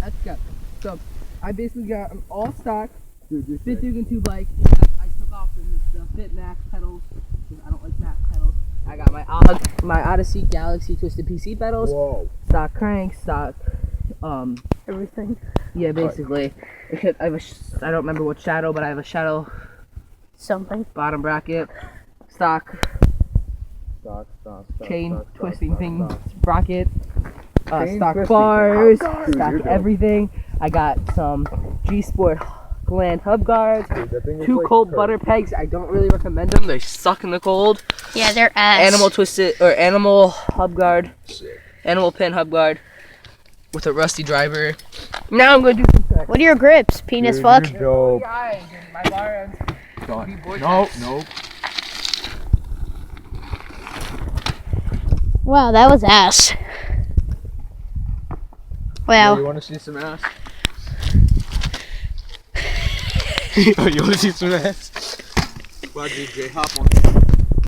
Let's go. So I basically got an all stock Dude, Fit Dugan 2 bike. I took off the Fit Max pedals because I don't like Max pedals. I got my Odyssey Galaxy Twisted PC pedals. Whoa. Stock crank, stock Everything. yeah, basically. I don't remember what shadow, but I have a shadow Something. bottom bracket, stock chain twisting thing bracket, Chain stock twisting. bars, Oh, God. stock Dude, you're everything. I got some G Sport gland hub guards, Dude, that thing is 2 like cold curved. butter pegs. I don't really recommend them. They suck in the cold. Yeah, they're ass. Animal hub guard, Sick. animal pin hub guard with a rusty driver. Now I'm gonna do some tricks. What are your grips? Penis Dude, fuck? you're dope. My bar ends. Nope. Wow, that was ass. Wow. You want to see some ass? Oh, you want to see some ass? Well, DJ, hop on.